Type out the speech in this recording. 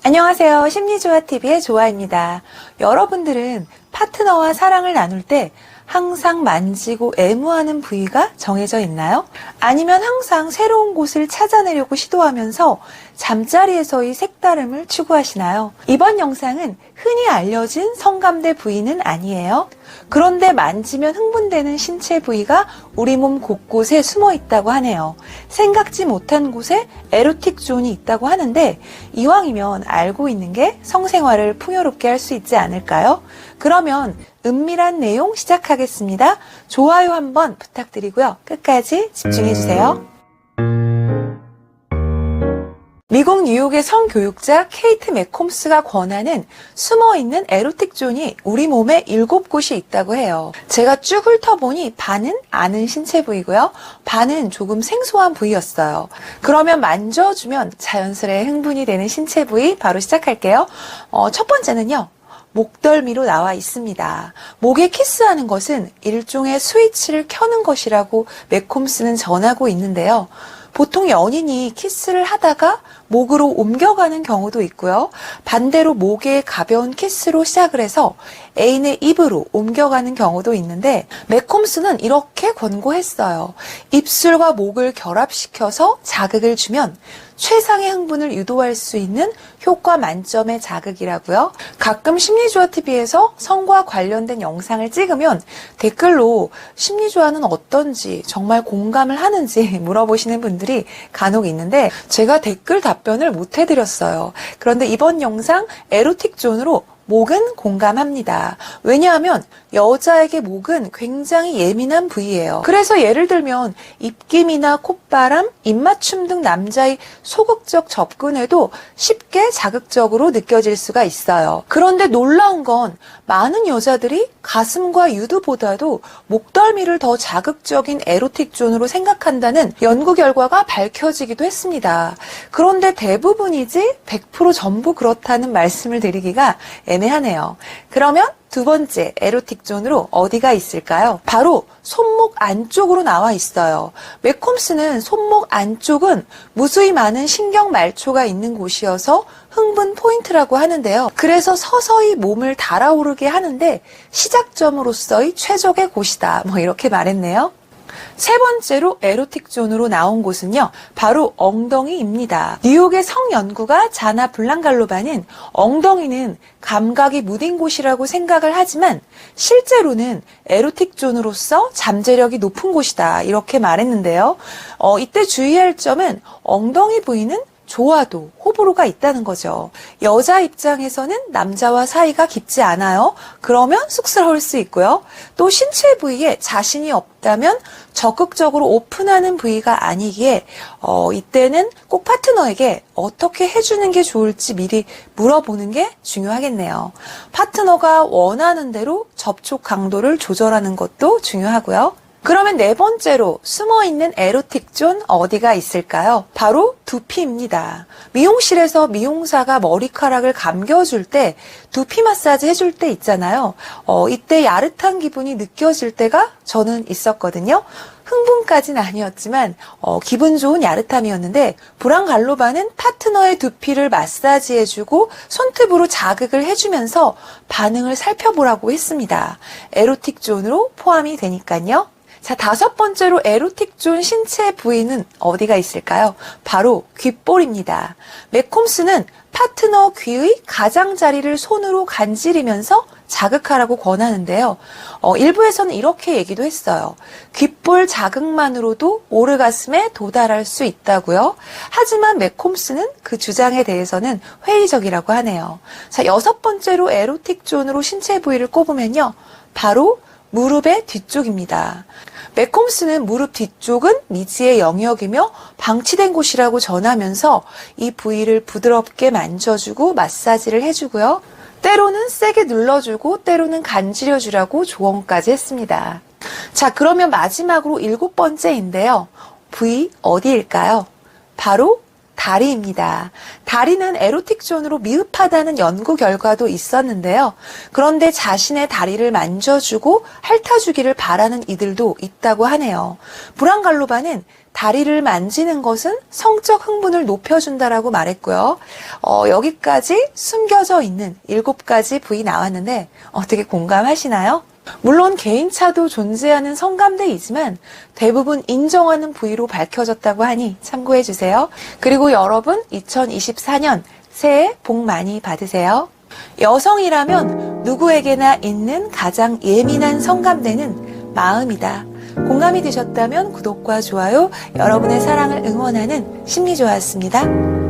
안녕하세요. 심리조화TV의 조아입니다. 여러분들은 파트너와 사랑을 나눌 때 항상 만지고 애무하는 부위가 정해져 있나요? 아니면 항상 새로운 곳을 찾아내려고 시도하면서 잠자리에서의 색다름을 추구하시나요? 이번 영상은 흔히 알려진 성감대 부위는 아니에요. 그런데 만지면 흥분되는 신체 부위가 우리 몸 곳곳에 숨어 있다고 하네요. 생각지 못한 곳에 에로틱 존이 있다고 하는데 이왕이면 알고 있는 게 성생활을 풍요롭게 할 수 있지 않을까요? 그러면 은밀한 내용 시작하겠습니다. 좋아요 한번 부탁드리고요. 끝까지 집중해주세요. 미국 뉴욕의 성교육자 케이트 맥콤스가 권하는 숨어있는 에로틱 존이 우리 몸에 7곳이 있다고 해요. 제가 쭉 훑어보니 반은 아는 신체 부위고요. 반은 조금 생소한 부위였어요. 그러면 만져주면 자연스레 흥분이 되는 신체 부위 바로 시작할게요. 첫 번째는요. 목덜미로 나와 있습니다. 목에 키스하는 것은 일종의 스위치를 켜는 것이라고 맥콤스는 전하고 있는데요. 보통 연인이 키스를 하다가 목으로 옮겨가는 경우도 있고요. 반대로 목에 가벼운 키스로 시작을 해서 애인의 입으로 옮겨가는 경우도 있는데 맥콤스는 이렇게 권고했어요. 입술과 목을 결합시켜서 자극을 주면 최상의 흥분을 유도할 수 있는 효과 만점의 자극이라고요. 가끔 심리조화TV에서 성과 관련된 영상을 찍으면 댓글로 심리조화는 어떤지 정말 공감을 하는지 물어보시는 분들이 간혹 있는데 제가 댓글 답변을 못 해드렸어요. 그런데 이번 영상 에로틱 존으로 목은 공감합니다. 왜냐하면 여자에게 목은 굉장히 예민한 부위예요. 그래서 예를 들면 입김이나 콧바람, 입맞춤 등 남자의 소극적 접근에도 쉽게 자극적으로 느껴질 수가 있어요. 그런데 놀라운 건 많은 여자들이 가슴과 유두보다도 목덜미를 더 자극적인 에로틱 존으로 생각한다는 연구 결과가 밝혀지기도 했습니다. 그런데 대부분이지 100% 전부 그렇다는 말씀을 드리기가 애매하네요. 그러면 두 번째 에로틱 존으로 어디가 있을까요? 바로 손목 안쪽으로 나와 있어요. 맥콤스는 손목 안쪽은 무수히 많은 신경 말초가 있는 곳이어서 흥분 포인트라고 하는데요. 그래서 서서히 몸을 달아오르게 하는데 시작점으로서의 최적의 곳이다. 이렇게 말했네요. 세 번째로 에로틱 존으로 나온 곳은요. 바로 엉덩이입니다. 뉴욕의 성연구가 자나 블랑갈로바는 엉덩이는 감각이 무딘 곳이라고 생각을 하지만 실제로는 에로틱 존으로서 잠재력이 높은 곳이다. 이렇게 말했는데요. 이때 주의할 점은 엉덩이 부위는 좋아도 호불호가 있다는 거죠. 여자 입장에서는 남자와 사이가 깊지 않아요. 그러면 쑥스러울 수 있고요. 또 신체 부위에 자신이 없다면 적극적으로 오픈하는 부위가 아니기에 이때는 꼭 파트너에게 어떻게 해주는 게 좋을지 미리 물어보는 게 중요하겠네요. 파트너가 원하는 대로 접촉 강도를 조절하는 것도 중요하고요. 그러면 네 번째로 숨어있는 에로틱 존 어디가 있을까요? 바로 두피입니다. 미용실에서 미용사가 머리카락을 감겨줄 때 두피 마사지 해줄 때 있잖아요. 이때 야릇한 기분이 느껴질 때가 저는 있었거든요. 흥분까지는 아니었지만 기분 좋은 야릇함이었는데 브랑갈로바는 파트너의 두피를 마사지해주고 손톱으로 자극을 해주면서 반응을 살펴보라고 했습니다. 에로틱 존으로 포함이 되니까요. 자, 다섯 번째로 에로틱 존 신체 부위는 어디가 있을까요? 바로 귓볼입니다. 맥콤스는 파트너 귀의 가장자리를 손으로 간지리면서 자극하라고 권하는데요. 일부에서는 이렇게 얘기도 했어요. 귓볼 자극만으로도 오르가슴에 도달할 수 있다고요. 하지만 맥콤스는 그 주장에 대해서는 회의적이라고 하네요. 자, 여섯 번째로 에로틱 존으로 신체 부위를 꼽으면요. 바로 무릎의 뒤쪽입니다. 맥콤스는 무릎 뒤쪽은 미지의 영역이며 방치된 곳이라고 전하면서 이 부위를 부드럽게 만져주고 마사지를 해주고요. 때로는 세게 눌러주고 때로는 간지려주라고 조언까지 했습니다. 자, 그러면 마지막으로 7번째인데요. 부위 어디일까요? 바로 다리입니다. 다리는 에로틱 존으로 미흡하다는 연구 결과도 있었는데요. 그런데 자신의 다리를 만져주고 핥아주기를 바라는 이들도 있다고 하네요. 브랑갈로바는 다리를 만지는 것은 성적 흥분을 높여준다라고 말했고요. 여기까지 숨겨져 있는 7가지 부위 나왔는데 어떻게 공감하시나요? 물론 개인차도 존재하는 성감대이지만 대부분 인정하는 부위로 밝혀졌다고 하니 참고해주세요. 그리고 여러분 2024년 새해 복 많이 받으세요. 여성이라면 누구에게나 있는 가장 예민한 성감대는 마음이다. 공감이 되셨다면 구독과 좋아요, 여러분의 사랑을 응원하는 심리조였습니다.